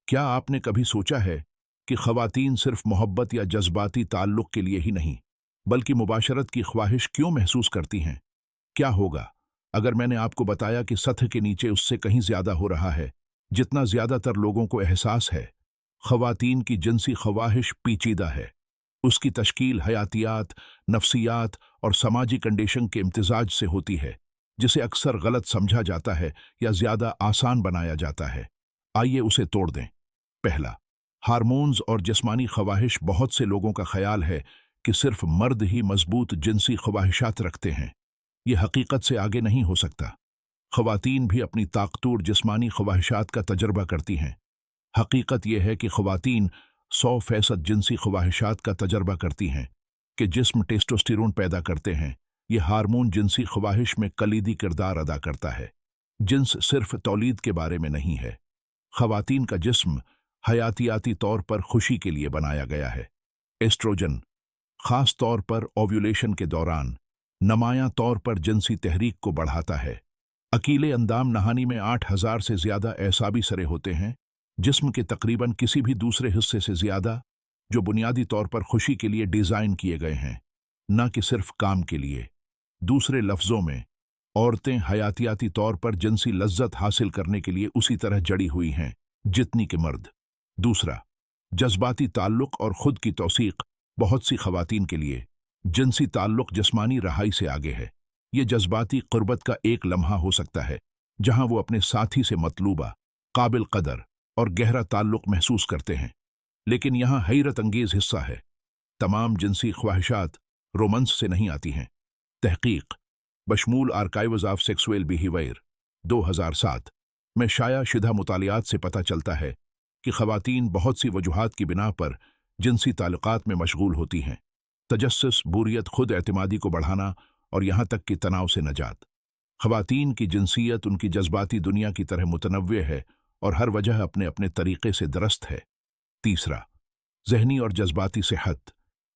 क्या आपने कभी सोचा है कि ख़वातीन सिर्फ मोहब्बत या जज्बाती ताल्लुक़ के लिए ही नहीं, बल्कि मुबाशरत की ख्वाहिश क्यों महसूस करती हैं? क्या होगा अगर मैंने आपको बताया कि सतह के नीचे उससे कहीं ज़्यादा हो रहा है, जितना ज़्यादातर लोगों को एहसास है? ख़वातीन की जिनसी ख्वाहिश पेचीदा है। उसकी तश्कील हयातियात, नफ्सियात और समाजी कंडीशन के इम्तिजाज से होती है, जिसे अक्सर गलत समझा जाता है या ज़्यादा आसान बनाया जाता है। आइए उसे तोड़ दें। पहला, हार्मोन्स और जिस्मानी ख्वाहिश। बहुत से लोगों का ख्याल है कि सिर्फ मर्द ही मजबूत जिनसी ख्वाहिशात रखते हैं। ये हकीकत से आगे नहीं हो सकता। ख़वातीन भी अपनी ताकतूर जिस्मानी ख्वाहिशात का तजर्बा करती हैं। हकीकत यह है कि ख़वातीन 100% जिनसी ख्वाहिशात का तजर्बा करती हैं कि जिस्म टेस्टोस्टेरोन पैदा करते हैं। यह हार्मोन जिनसी ख्वाहिश में कलीदी किरदार अदा करता है। जिन्स सिर्फ तौलीद के बारे में नहीं है। ख़वातीन का जिस्म हयातियाती तौर पर खुशी के लिए बनाया गया है। एस्ट्रोजन ख़ास तौर पर ओव्यूलेशन के दौरान नमायां तौर पर जिनसी तहरीक को बढ़ाता है। अकीले अंदाम नहानी में 8000 से ज़्यादा एसाबी सरे होते हैं, जिस्म के तकरीबन किसी भी दूसरे हिस्से से ज़्यादा, जो बुनियादी तौर पर खुशी के लिए डिज़ाइन किए गए हैं, न कि सिर्फ काम के लिए। दूसरे लफ्ज़ों में, औरतें हयातियाती तौर पर जिनसी लज्जत हासिल करने के लिए उसी तरह जड़ी हुई हैं जितनी कि मर्द। दूसरा, जज्बाती ताल्लुक़ और ख़ुद की तौसीक़। बहुत सी ख़वातीन के लिए जिनसी ताल्लुक़ जिस्मानी रहाई से आगे है। ये जज्बाती क़ुर्बत का एक लम्हा हो सकता है जहां वो अपने साथी से मतलूबा, काबिल कदर और गहरा ताल्लुक़ महसूस करते हैं। लेकिन यहाँ हैरत अंगेज़ हिस्सा है, तमाम जिनसी ख्वाहिशात रोमांस से नहीं आती हैं। तहक़ीक़ बशमूल आर्काइव्स ऑफ सेक्सुअल बिहेवियर 2007 में शाया शुदा मुतालियात से पता चलता है कि ख़वातीन बहुत सी वजूहात की बिना पर जिनसी ताल्लुक़ात में मशगूल होती हैं। तजस्सुस, बोरियत, खुद एतमादी को बढ़ाना और यहाँ तक कि तनाव से नजात। ख़वातीन की जिनसियत उनकी जज्बाती दुनिया की तरह मुतनव्वे है और हर वजह अपने अपने तरीक़े से दुरुस्त है। तीसरा, ज़हनी और जज्बाती सेहत।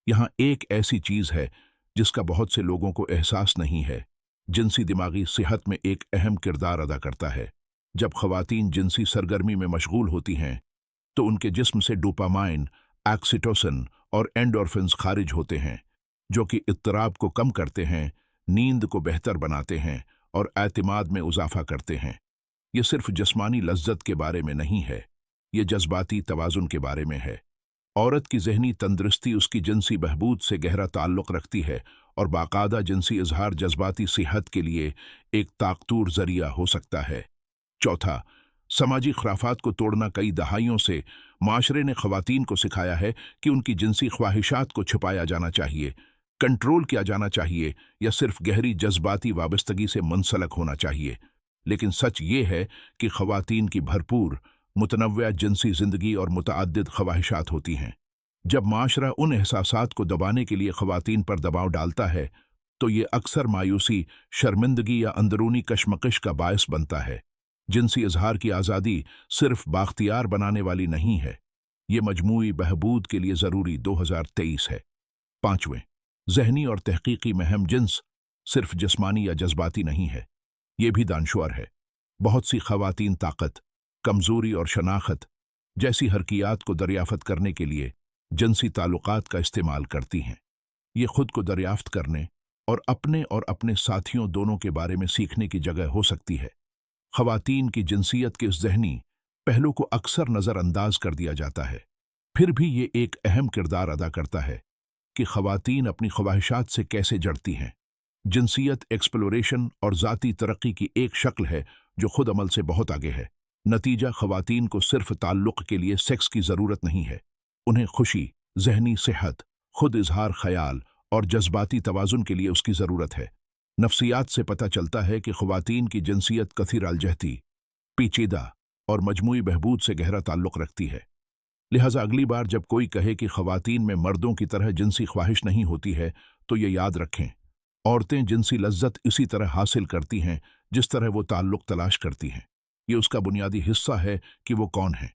यहाँ एक ऐसी चीज़ है जिसका बहुत से लोगों को एहसास नहीं है। जिनसी दिमागी सेहत में एक अहम किरदार अदा करता है। जब ख़वातीन जिनसी सरगर्मी में मशगूल होती हैं तो उनके जिस्म से डोपामाइन, ऑक्सीटोसिन और एंडोर्फिन्स खारिज होते हैं, जो कि इत्तराब को कम करते हैं, नींद को बेहतर बनाते हैं और एतमाद में इजाफा करते हैं। ये सिर्फ जिस्मानी लज्जत के बारे में नहीं है, ये जज्बाती तवाज़ुन के बारे में है। औरत की ज़हनी तंदुरुस्ती उसकी जिनसी बहबूद से गहरा ताल्लुक़ रखती है और बाकायदा जिनसी इजहार जज्बाती सेहत के लिए एक ताकतूर ज़रिया हो सकता है। चौथा, समाजी खराफात को तोड़ना। कई दहाइयों से माशरे ने ख़वातीन को सिखाया है कि उनकी जिनसी ख्वाहिशात को छुपाया जाना चाहिए, कंट्रोल किया जाना चाहिए या सिर्फ गहरी जज्बाती वाबस्तगी से मुंसलक होना चाहिए। लेकिन सच ये है कि ख़वातीन की भरपूर मुतनव्वआ जिनसी ज़िंदगी और मुतअद्दिद ख्वाहिशात होती हैं। जब माशरा उन एहसासात को दबाने के लिए ख़वातीन पर दबाव डालता है तो ये अक्सर मायूसी, शर्मिंदगी या अंदरूनी कशमकश का बायस बनता है। जिनसी इजहार की आज़ादी सिर्फ बाख्तियार बनाने वाली नहीं है, ये मजमूई बहबूद के लिए ज़रूरी 2023 है। पांचवें, ज़हनी और तहक़ीक़ी महम। जिन्स सिर्फ जिस्मानी या जज्बाती नहीं है, ये भी दानश्वर है। बहुत सी ख़वातीन ताकत, कमज़ोरी और शनाख्त जैसी हरकियात को दरियाफ़त करने के लिए जिनसी ताल्लुक़ात का इस्तेमाल करती हैं। ये खुद को दरियाफ़त करने और अपने साथियों दोनों के बारे में सीखने की जगह हो सकती है। ख़वातीन की जिनसियत के इस ज़हनी पहलू को अक्सर नज़रअंदाज कर दिया जाता है, फिर भी ये एक अहम किरदार अदा करता है कि ख़वातीन अपनी ख्वाहिशात से कैसे जड़ती हैं। जिनसियत एक्सप्लोरेशन और ज़ाती तरक्की की एक शक्ल है जो खुद अमल से बहुत आगे है। नतीजा, ख़वातीन को सिर्फ ताल्लुक़ के लिए सेक्स की ज़रूरत नहीं है, उन्हें खुशी, ज़हनी सेहत, खुद इजहार ख़याल और जज्बाती तवाज़ुन के लिए उसकी ज़रूरत है। नफ्सियात से पता चलता है कि ख़वातीन की जिनसियत कसीर अलजहती, पेचीदा और मजमूई बहबूद से गहरा ताल्लुक़ रखती है। लिहाजा अगली बार जब कोई कहे कि ख़वातीन में मर्दों की तरह जिनसी ख्वाहिश नहीं होती है, तो ये याद रखें, औरतें जिनसी लज्जत इसी तरह हासिल करती हैं जिस तरह वो ताल्लुक़ तलाश करती हैं। ये उसका बुनियादी हिस्सा है कि वो कौन है।